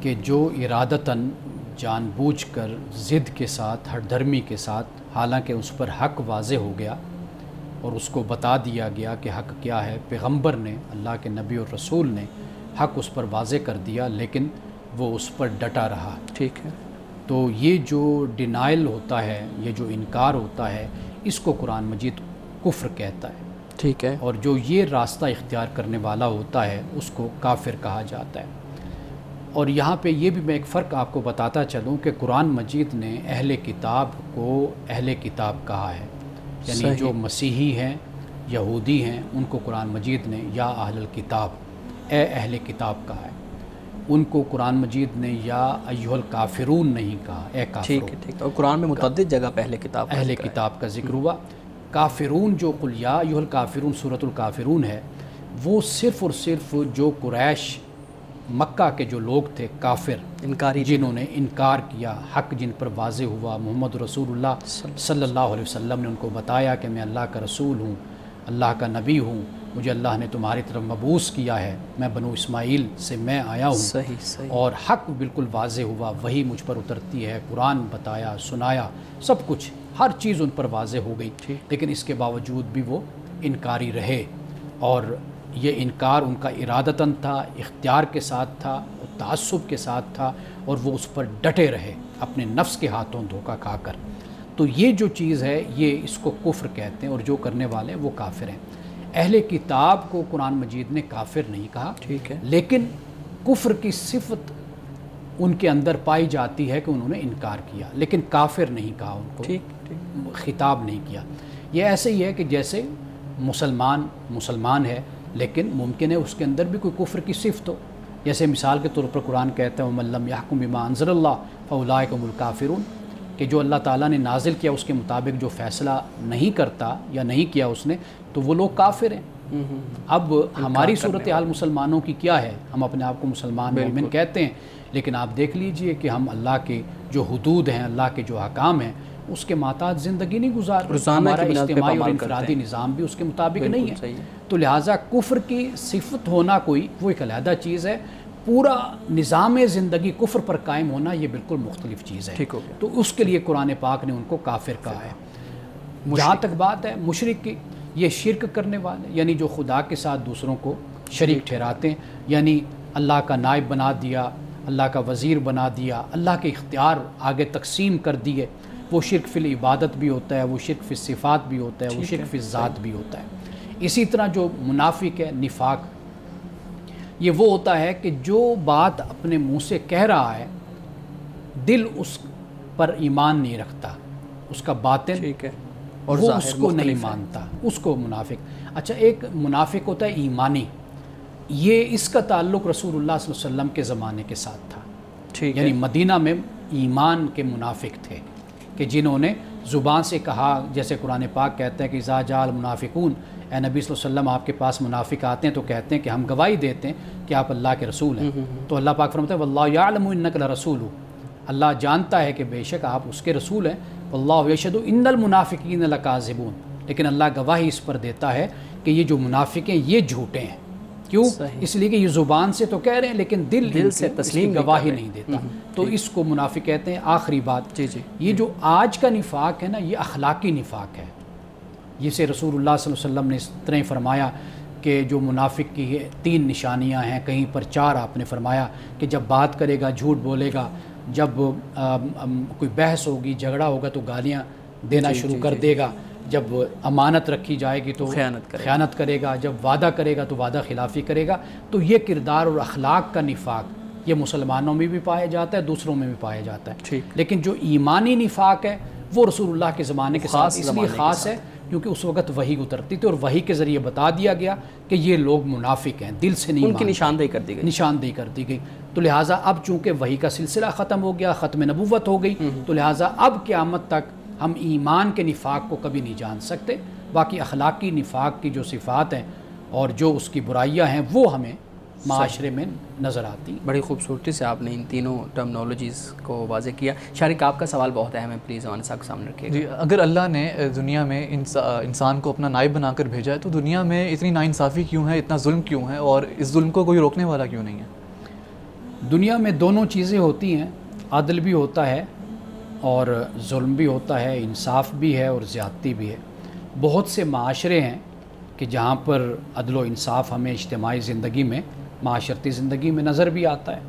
کہ جو ارادتاً، جان بوجھ کر، ضد کے ساتھ، ہٹ دھرمی کے ساتھ، حالانکہ اس پر حق واضح ہو گیا اور اس کو بتا دیا گیا کہ حق کیا ہے، پیغمبر نے، اللہ کے نبی اور رسول نے حق اس پر واضح کر دیا، لیکن وہ اس پر ڈٹا رہا۔ ٹھیک ہے۔ تو یہ جو ڈینائل ہوتا ہے، یہ جو انکار ہوتا ہے، اس کو قرآن مجید کفر کہتا ہے۔ ٹھیک ہے۔ اور جو یہ راستہ اختیار کرنے والا ہوتا ہے اس کو کافر کہا جاتا ہے۔ اور یہاں پہ یہ بھی میں ایک فرق آپ کو بتاتا چلوں کہ قرآن مجید نے اہل کتاب کو اہل کتاب کہا ہے، یعنی صحیح۔ جو مسیحی ہیں، یہودی ہیں، ان کو قرآن مجید نے یا اہل الکتاب، اے اہل کتاب کہا ہے۔ ان کو قرآن مجید نے یا ایھا الکافرون نہیں کہا، اے کافرون۔ ٹھیک ہے، ٹھیک ہے۔ اور قرآن میں متعدد جگہ پہ اہل کتاب کا ذکر ہوا۔ کافرون جو قل یا ایھا الکافرون سورۃ الکافرون ہے، وہ صرف اور صرف جو قریش مکہ کے جو لوگ تھے کافر، انکاری، جنہوں نے انکار کیا، حق جن پر واضح ہوا، محمد رسول اللہ صلی اللہ علیہ وسلم نے ان کو بتایا کہ میں اللہ کا رسول ہوں، اللہ کا نبی ہوں، مجھے اللہ نے تمہاری طرف مبعوث کیا ہے، میں بنو اسماعیل سے میں آیا ہوں۔ صحیح صحیح۔ اور حق بالکل واضح ہوا، وہی مجھ پر اترتی ہے، قرآن بتایا، سنایا، سب کچھ، ہر چیز ان پر واضح ہو گئی، لیکن اس کے باوجود بھی وہ انکاری رہے، اور یہ انکار ان کا ارادتاً تھا، اختیار کے ساتھ تھا، تعصب کے ساتھ تھا، اور وہ اس پر ڈٹے رہے اپنے نفس کے ہاتھوں دھوکہ کھا کر۔ تو یہ جو چیز ہے یہ اس کو کفر کہتے ہیں، اور جو کرنے والے ہیں وہ کافر ہیں۔ اہل کتاب کو قرآن مجید نے کافر نہیں کہا، ٹھیک ہے، لیکن کفر کی صفت ان کے اندر پائی جاتی ہے کہ انہوں نے انکار کیا، لیکن کافر نہیں کہا ان کو، ٹھیک ٹھیک، خطاب نہیں کیا۔ یہ ایسے ہی ہے کہ جیسے مسلمان ہے لیکن ممکن ہے اس کے اندر بھی کوئی کفر کی صفت ہو. جیسے مثال کے طور پر قرآن کہتا ہے وَمَن لَّمْ يَحْكُم بِمَا أَنزَلَ اللَّهُ فَأُولَٰئِكَ هُمُ الْكَافِرُونَ کہ جو اللہ تعالیٰ نے نازل کیا اس کے مطابق جو فیصلہ نہیں کرتا یا نہیں کیا اس نے تو وہ لوگ کافر ہیں. اب ہماری صورتحال مسلمانوں کی کیا ہے؟ ہم اپنے آپ کو مسلمان مومن کہتے ہیں لیکن آپ دیکھ لیجئے کہ ہم اللہ کے جو حدود ہیں اللہ کے جو احکام ہیں اس کے محتاط زندگی نہیں گزار رہے. ہمارا اجتماعی اور انفرادی نظام بھی اس کے مطابق نہیں ہے. تو لہٰذا کفر کی صفت ہونا کوئی وہ ایک علیحدہ چیز ہے. پورا نظام زندگی کفر پر قائم ہونا یہ بالکل مختلف چیز ہے. تو اس کے لیے قرآن پاک نے ان کو کافر کہا ہے. جہاں تک بات ہے مشرک کی، یہ شرک کرنے والے یعنی جو خدا کے ساتھ دوسروں کو شریک ٹھہراتے ہیں، یعنی اللہ کا نائب بنا دیا، اللہ کا وزیر بنا دیا، اللہ کے اختیار آگے تقسیم کر دیے. وہ شرک فی العبادت بھی ہوتا ہے، وہ شرک فی الصفات بھی ہوتا ہے، وہ شرک فی الذات بھی ہوتا ہے. اسی طرح جو منافق ہے نفاق، یہ وہ ہوتا ہے کہ جو بات اپنے منہ سے کہہ رہا ہے دل اس پر ایمان نہیں رکھتا، اس کا باطن اور وہ اس کو نہیں مانتا، اس کو منافق. اچھا ایک منافق ہوتا ہے ایمانی، یہ اس کا تعلق رسول اللہ صلی اللہ علیہ وسلم کے زمانے کے ساتھ تھا. یعنی مدینہ میں ایمان کے منافق تھے کہ جنہوں نے زبان سے کہا، جیسے قرآن پاک کہتا ہے کہ اذا جاء المنافقون، اے نبی صلی اللہ علیہ وسلم آپ کے پاس منافق آتے ہیں تو کہتے ہیں کہ ہم گواہی دیتے ہیں کہ آپ اللہ کے رسول ہیں. تو اللہ پاک فرماتا ہے واللہ یعلم انک لرسول، اللہ جانتا ہے کہ بے شک آپ اس کے رسول ہیں. واللہ یشہد ان المنافقین لکاذبون، لیکن اللہ گواہی اس پر دیتا ہے کہ یہ جو منافق ہیں یہ جھوٹے ہیں. کیوں؟ اس لیے کہ یہ زبان سے تو کہہ رہے ہیں لیکن دل سے تسلیم گواہی نہیں دیتا. تو اس کو منافق کہتے ہیں. آخری بات، یہ جو آج کا نفاق ہے نا یہ اخلاقی نفاق ہے. جسے رسول اللہ صلی اللہ علیہ وسلم نے اس طرح فرمایا کہ جو منافق کی 3 نشانیاں ہیں، کہیں پر 4 آپ نے فرمایا کہ جب بات کرے گا جھوٹ بولے گا، جب کوئی بحث ہوگی جھگڑا ہوگا تو گالیاں دینا شروع کر دے گا، جب امانت رکھی جائے گی تو خیانت کرے گا، جب وعدہ کرے گا تو وعدہ خلافی کرے گا. تو یہ کردار اور اخلاق کا نفاق یہ مسلمانوں میں بھی پایا جاتا ہے، دوسروں میں بھی پایا جاتا ہے. لیکن جو ایمانی نفاق ہے وہ رسول اللہ کے زمانے کے ساتھ اس لیے خاص ہے کیونکہ اس وقت وحی اترتی تھی اور وحی کے ذریعے بتا دیا گیا کہ یہ لوگ منافق ہیں، دل سے نہیں ان کی نشاندہی کر دی گئی. تو لہٰذا اب چونکہ وحی کا سلسلہ ختم ہو گیا، ختم نبوت ہو گئی، تو لہٰذا اب قیامت تک ہم ایمان کے نفاق کو کبھی نہیں جان سکتے. باقی اخلاقی نفاق کی جو صفات ہیں اور جو اس کی برائیاں ہیں وہ ہمیں معاشرے میں نظر آتی. بڑی خوبصورتی سے آپ نے ان تینوں ٹرمنالوجیز کو واضح کیا. شارق آپ کا سوال بہت اہم ہے، پلیز ہمارے صاحب سامنے رکھیے. جی، اگر اللہ نے دنیا میں انسان کو اپنا نائب بنا کر بھیجا ہے تو دنیا میں اتنی ناانصافی کیوں ہے، اتنا ظلم کیوں ہے، اور اس ظلم کو کوئی روکنے والا کیوں نہیں ہے؟ دنیا میں دونوں چیزیں ہوتی ہیں، عدل بھی ہوتا ہے اور ظلم بھی ہوتا ہے، انصاف بھی ہے اور زیادتی بھی ہے. بہت سے معاشرے ہیں کہ جہاں پر عدل و انصاف ہمیں اجتماعی زندگی میں، معاشرتی زندگی میں نظر بھی آتا ہے،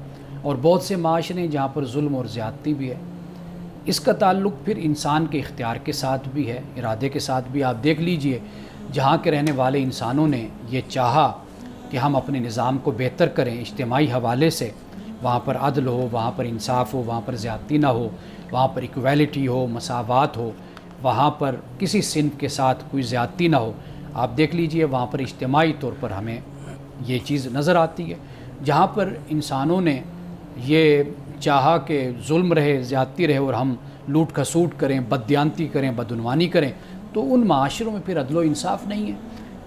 اور بہت سے معاشرے ہیں جہاں پر ظلم اور زیادتی بھی ہے. اس کا تعلق پھر انسان کے اختیار کے ساتھ بھی ہے، ارادے کے ساتھ بھی. آپ دیکھ لیجئے جہاں کے رہنے والے انسانوں نے یہ چاہا کہ ہم اپنے نظام کو بہتر کریں اجتماعی حوالے سے، وہاں پر عدل ہو، وہاں پر انصاف ہو، وہاں پر زیادتی نہ ہو، وہاں پر ایکویلٹی ہو، مساوات ہو، وہاں پر کسی صنف کے ساتھ کوئی زیادتی نہ ہو. آپ دیکھ لیجئے وہاں پر اجتماعی طور پر ہمیں یہ چیز نظر آتی ہے. جہاں پر انسانوں نے یہ چاہا کہ ظلم رہے، زیادتی رہے اور ہم لوٹ کھسوٹ کریں، بددیانتی کریں، بدعنوانی کریں، تو ان معاشروں میں پھر عدل و انصاف نہیں ہے.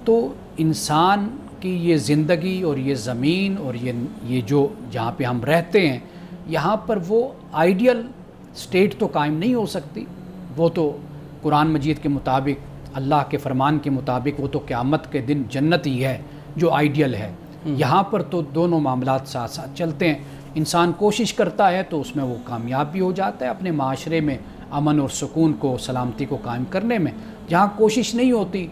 تو انسان کی یہ زندگی اور یہ زمین اور یہ جو جہاں پہ ہم رہتے ہیں یہاں پر وہ آئیڈیل سٹیٹ تو قائم نہیں ہو سکتی. وہ تو قرآن مجید کے مطابق، اللہ کے فرمان کے مطابق وہ تو قیامت کے دن جنت ہی ہے جو آئیڈیل ہے. یہاں پر تو دونوں معاملات ساتھ ساتھ چلتے ہیں. انسان کوشش کرتا ہے تو اس میں وہ کامیاب بھی ہو جاتا ہے اپنے معاشرے میں امن اور سکون کو، سلامتی کو قائم کرنے میں. جہاں کوشش نہیں ہوتی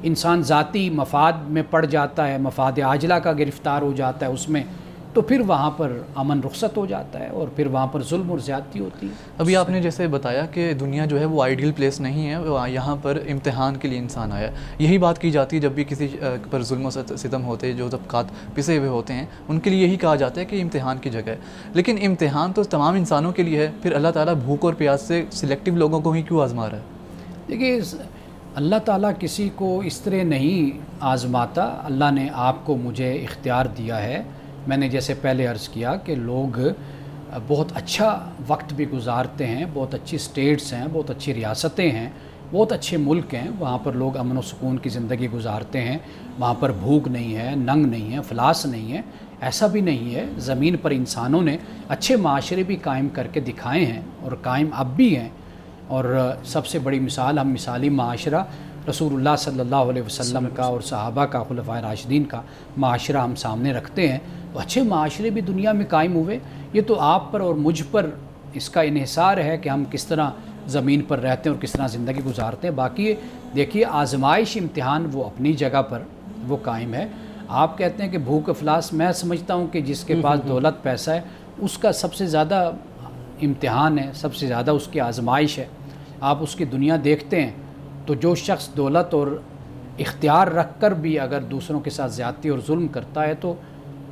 انسان ذاتی مفاد میں پڑ جاتا ہے، مفاد عاجلہ کا گرفتار ہو جاتا ہے اس میں، تو پھر وہاں پر امن رخصت ہو جاتا ہے اور پھر وہاں پر ظلم اور زیادتی ہوتی ہے. ابھی آپ نے جیسے بتایا کہ دنیا جو ہے وہ آئیڈیل پلیس نہیں ہے، یہاں پر امتحان کے لیے انسان آیا. یہی بات کی جاتی ہے جب بھی کسی پر ظلم و ستم ہوتے، جو طبقات پسے ہوئے ہوتے ہیں ان کے لیے یہی کہا جاتا ہے کہ امتحان کی جگہ ہے. لیکن امتحان تو تمام انسانوں کے لیے ہے، پھر اللہ تعالیٰ بھوک اور پیاس سے سلیکٹیو لوگوں کو ہی کیوں آزما رہا ہے؟ دیکھیے اللہ تعالیٰ کسی کو اس طرح نہیں آزماتا. اللہ نے آپ کو مجھے اختیار دیا ہے. میں نے جیسے پہلے عرض کیا کہ لوگ بہت اچھا وقت بھی گزارتے ہیں, بہت اچھی سٹیٹس ہیں, بہت اچھی ریاستیں ہیں, بہت اچھے ملک ہیں, وہاں پر لوگ امن و سکون کی زندگی گزارتے ہیں, وہاں پر بھوک نہیں ہے, ننگ نہیں ہے, افلاس نہیں ہے. ایسا بھی نہیں ہے. زمین پر انسانوں نے اچھے معاشرے بھی قائم کر کے دکھائے ہیں اور قائم اب بھی ہیں. اور سب سے بڑی مثال ہم مثالی معاشرہ رسول اللہ صلی اللہ علیہ وسلم کا اور صحابہ کا, خلفائے راشدین کا معاشرہ ہم سامنے رکھتے ہیں. تو اچھے معاشرے بھی دنیا میں قائم ہوئے. یہ تو آپ پر اور مجھ پر اس کا انحصار ہے کہ ہم کس طرح زمین پر رہتے ہیں اور کس طرح زندگی گزارتے ہیں. باقی دیکھیے آزمائش امتحان وہ اپنی جگہ پر وہ قائم ہے. آپ کہتے ہیں کہ بھوک افلاس, میں سمجھتا ہوں کہ جس کے پاس دولت پیسہ ہے اس کا سب سے زیادہ امتحان ہے, سب سے زیادہ اس کی آزمائش ہے. آپ اس کی دنیا دیکھتے ہیں تو جو شخص دولت اور اختیار رکھ کر بھی اگر دوسروں کے ساتھ زیادتی اور ظلم کرتا ہے تو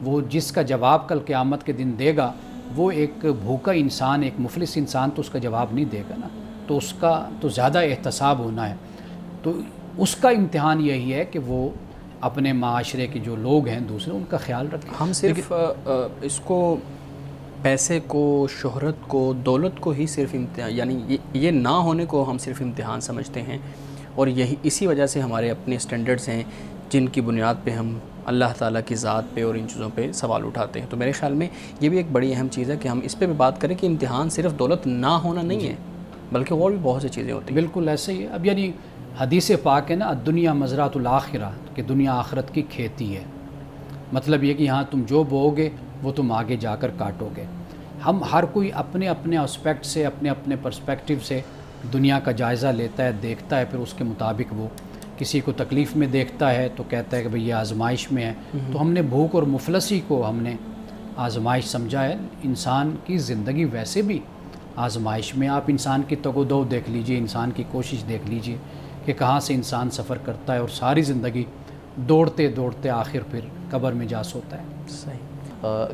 وہ جس کا جواب کل قیامت کے دن دے گا وہ ایک بھوکا انسان, ایک مفلس انسان تو اس کا جواب نہیں دے گا نا. تو اس کا تو زیادہ احتساب ہونا ہے. تو اس کا امتحان یہی ہے کہ وہ اپنے معاشرے کے جو لوگ ہیں دوسرے ان کا خیال رکھیں. ہم صرف اس کو پیسے کو, شہرت کو, دولت کو ہی صرف امتحان, یعنی یہ نہ ہونے کو ہم صرف امتحان سمجھتے ہیں, اور یہی اسی وجہ سے ہمارے اپنے سٹینڈرڈز ہیں جن کی بنیاد پہ ہم اللہ تعالیٰ کی ذات پہ اور ان چیزوں پہ سوال اٹھاتے ہیں. تو میرے خیال میں یہ بھی ایک بڑی اہم چیز ہے کہ ہم اس پہ بھی بات کریں کہ امتحان صرف دولت نہ ہونا نہیں ہے بلکہ اور بھی بہت سی چیزیں ہوتی ہیں. بالکل ایسے ہی ہے. اب یعنی حدیث پاک ہے نا, دنیا مزرعۃ الآخرہ, کہ دنیا آخرت کی کھیتی ہے. مطلب یہ کہ یہاں تم جو بو گے وہ تم آگے جا کر کاٹو گے. ہم ہر کوئی اپنے اپنے اسپیکٹ سے, اپنے اپنے پرسپیکٹیو سے دنیا کا جائزہ لیتا ہے, دیکھتا ہے, پھر اس کے مطابق وہ کسی کو تکلیف میں دیکھتا ہے تو کہتا ہے کہ بھئی یہ آزمائش میں ہے. تو ہم نے بھوک اور مفلسی کو ہم نے آزمائش سمجھا ہے. انسان کی زندگی ویسے بھی آزمائش میں. آپ انسان کی تگ و دو دیکھ لیجئے, انسان کی کوشش دیکھ لیجئے کہ کہاں سے انسان سفر کرتا ہے اور ساری زندگی دوڑتے دوڑتے آخر پھر قبر میں جا سوتا ہے. صحیح.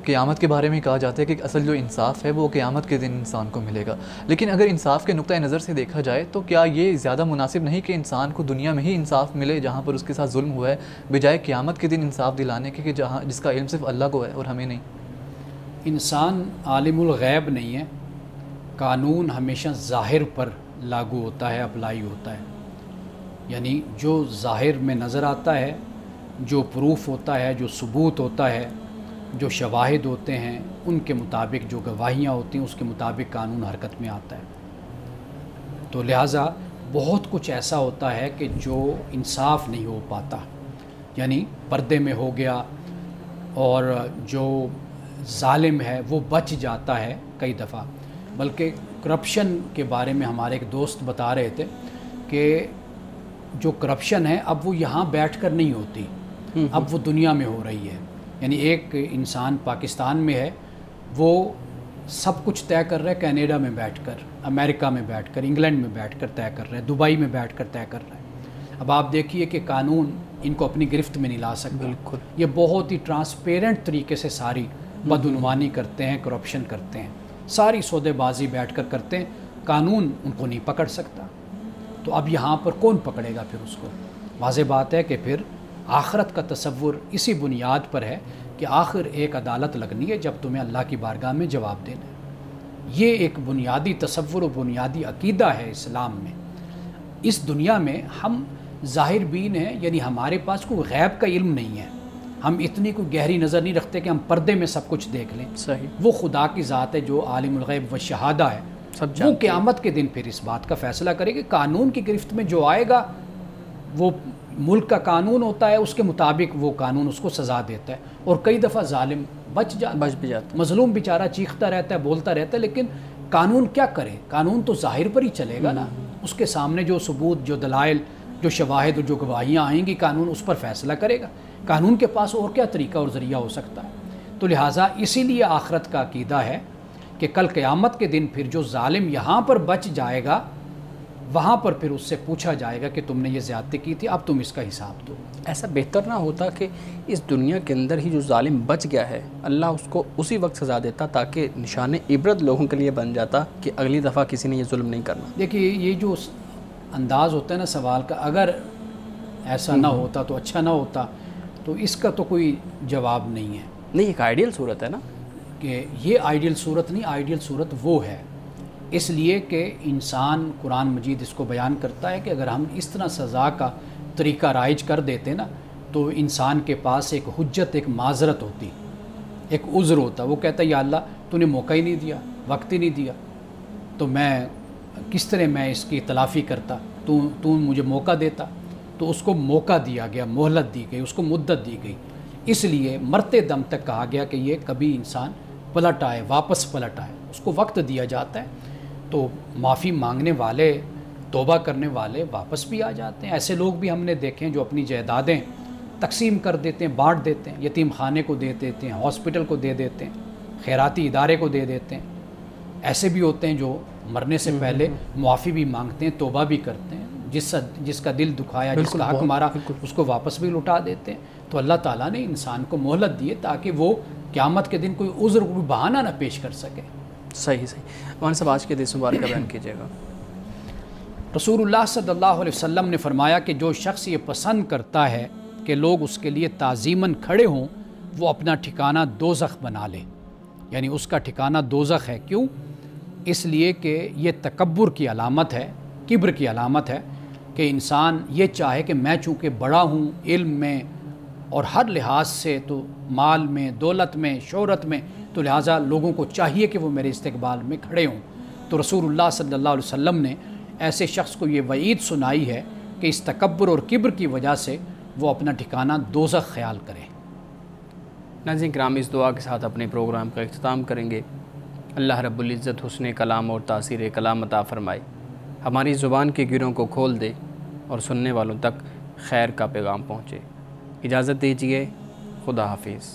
قیامت کے بارے میں کہا جاتا ہے کہ اصل جو انصاف ہے وہ قیامت کے دن انسان کو ملے گا. لیکن اگر انصاف کے نقطہ نظر سے دیکھا جائے تو کیا یہ زیادہ مناسب نہیں کہ انسان کو دنیا میں ہی انصاف ملے جہاں پر اس کے ساتھ ظلم ہوا ہے, بجائے قیامت کے دن انصاف دلانے کے کہ جہاں جس کا علم صرف اللہ کو ہے اور ہمیں نہیں؟ انسان عالم الغیب نہیں ہے. قانون ہمیشہ ظاہر پر لاگو ہوتا ہے, اپلائی ہوتا ہے. یعنی جو ظاہر میں نظر آتا ہے, جو پروف ہوتا ہے, جو ثبوت ہوتا ہے, جو شواہد ہوتے ہیں, ان کے مطابق جو گواہیاں ہوتی ہیں اس کے مطابق قانون حرکت میں آتا ہے. تو لہٰذا بہت کچھ ایسا ہوتا ہے کہ جو انصاف نہیں ہو پاتا, یعنی پردے میں ہو گیا, اور جو ظالم ہے وہ بچ جاتا ہے کئی دفعہ. بلکہ کرپشن کے بارے میں ہمارے ایک دوست بتا رہے تھے کہ جو کرپشن ہے اب وہ یہاں بیٹھ کر نہیں ہوتی, اب وہ دنیا میں ہو رہی ہے. یعنی ایک انسان پاکستان میں ہے, وہ سب کچھ طے کر رہا ہے کینیڈا میں بیٹھ کر, امریکہ میں بیٹھ کر, انگلینڈ میں بیٹھ کر طے کر رہا ہے, دبئی میں بیٹھ کر طے کر رہا ہے. اب آپ دیکھیے کہ قانون ان کو اپنی گرفت میں نہیں لا سکتا. بالکل. یہ بہت ہی ٹرانسپیرنٹ طریقے سے ساری بدعنوانی کرتے ہیں, کرپشن کرتے ہیں, ساری سودے بازی بیٹھ کر کرتے ہیں. قانون ان کو نہیں پکڑ سکتا. تو اب یہاں پر کون پکڑے گا پھر اس کو؟ واضح بات ہے کہ پھر آخرت کا تصور اسی بنیاد پر ہے کہ آخر ایک عدالت لگنی ہے جب تمہیں اللہ کی بارگاہ میں جواب دینا ہے. یہ ایک بنیادی تصور و بنیادی عقیدہ ہے اسلام میں. اس دنیا میں ہم ظاہر بین ہیں, یعنی ہمارے پاس کوئی غیب کا علم نہیں ہے. ہم اتنی کوئی گہری نظر نہیں رکھتے کہ ہم پردے میں سب کچھ دیکھ لیں. صحیح. وہ خدا کی ذات ہے جو عالم الغیب و شہادہ ہے. وہ قیامت کے دن پھر اس بات کا فیصلہ کرے کہ قانون کی گرفت میں جو آئے گا وہ ملک کا قانون ہوتا ہے, اس کے مطابق وہ قانون اس کو سزا دیتا ہے. اور کئی دفعہ ظالم بچ بھی جاتا, مظلوم بیچارہ چیختا رہتا ہے, بولتا رہتا ہے, لیکن قانون کیا کرے؟ قانون تو ظاہر پر ہی چلے گا نا. اس کے سامنے جو ثبوت, جو دلائل, جو شواہد اور جو گواہیاں آئیں گی, قانون اس پر فیصلہ کرے گا. قانون کے پاس اور کیا طریقہ اور ذریعہ ہو سکتا ہے؟ تو لہٰذا اسی لیے آخرت کا عقیدہ ہے کہ کل قیامت کے دن پھر جو ظالم یہاں پر بچ جائے گا وہاں پر پھر اس سے پوچھا جائے گا کہ تم نے یہ زیادتی کی تھی, اب تم اس کا حساب دو. ایسا بہتر نہ ہوتا کہ اس دنیا کے اندر ہی جو ظالم بچ گیا ہے اللہ اس کو اسی وقت سزا دیتا تاکہ نشان عبرت لوگوں کے لیے بن جاتا کہ اگلی دفعہ کسی نے یہ ظلم نہیں کرنا. دیکھیے یہ جو انداز ہوتا ہے نا سوال کا، اگر ایسا نہ ہوتا تو اچھا نہ ہوتا، تو اس کا تو کوئی جواب نہیں ہے. نہیں، ایک آئیڈیل صورت ہے نا کہ یہ آئیڈیل صورت نہیں، آئیڈیل صورت وہ ہے اس لیے کہ انسان، قرآن مجید اس کو بیان کرتا ہے کہ اگر ہم اس طرح سزا کا طریقہ رائج کر دیتے نا تو انسان کے پاس ایک حجت، ایک معذرت ہوتی، ایک عذر ہوتا. وہ کہتا ہے یا اللہ تو نے موقع ہی نہیں دیا، وقت ہی نہیں دیا، تو میں کس طرح میں اس کی تلافی کرتا، تو مجھے موقع دیتا. تو اس کو موقع دیا گیا، مہلت دی گئی، اس کو مدت دی گئی. اس لیے مرتے دم تک کہا گیا کہ یہ کبھی انسان پلٹ آئے، واپس پلٹ آئے، اس کو وقت دیا جاتا ہے. تو معافی مانگنے والے، توبہ کرنے والے واپس بھی آ جاتے ہیں. ایسے لوگ بھی ہم نے دیکھے ہیں جو اپنی جائیدادیں تقسیم کر دیتے ہیں، بانٹ دیتے ہیں، یتیم خانے کو دے دیتے ہیں، ہاسپٹل کو دے دیتے ہیں، خیراتی ادارے کو دے دیتے ہیں. ایسے بھی ہوتے ہیں جو مرنے سے پہلے معافی بھی مانگتے ہیں، توبہ بھی کرتے ہیں، جس کا دل دکھایا، جس کا حق مارا اس کو واپس بھی لوٹا دیتے ہیں. تو اللہ تعالیٰ نے انسان کو مہلت دی ہے تاکہ وہ قیامت کے دن کوئی عذر، کوئی بہانہ نہ پیش کر سکے. صحیح. مولانا صاحب آج کے حدیث مبارکہ بیان کیجیے گا. رسول اللہ صلی اللہ علیہ وسلم نے فرمایا کہ جو شخص یہ پسند کرتا ہے کہ لوگ اس کے لیے تعظیماً کھڑے ہوں، وہ اپنا ٹھکانہ دوزخ بنا لے. یعنی اس کا ٹھکانہ دوزخ ہے. کیوں؟ اس لیے کہ یہ تکبر کی علامت ہے، کبر کی علامت ہے کہ انسان یہ چاہے کہ میں چونکہ بڑا ہوں علم میں اور ہر لحاظ سے، تو مال میں، دولت میں، شہرت میں، تو لہٰذا لوگوں کو چاہیے کہ وہ میرے استقبال میں کھڑے ہوں. تو رسول اللہ صلی اللہ علیہ وسلم نے ایسے شخص کو یہ وعید سنائی ہے کہ اس تکبر اور کبر کی وجہ سے وہ اپنا ٹھکانہ دوزخ خیال کرے. ناظرین کرام، اس دعا کے ساتھ اپنے پروگرام کا اختتام کریں گے. اللہ رب العزت حسن کلام اور تاثیر کلام عطا فرمائے، ہماری زبان کے گروں کو کھول دے اور سننے والوں تک خیر کا پیغام پہنچے. اجازت دیجیے، خدا حافظ.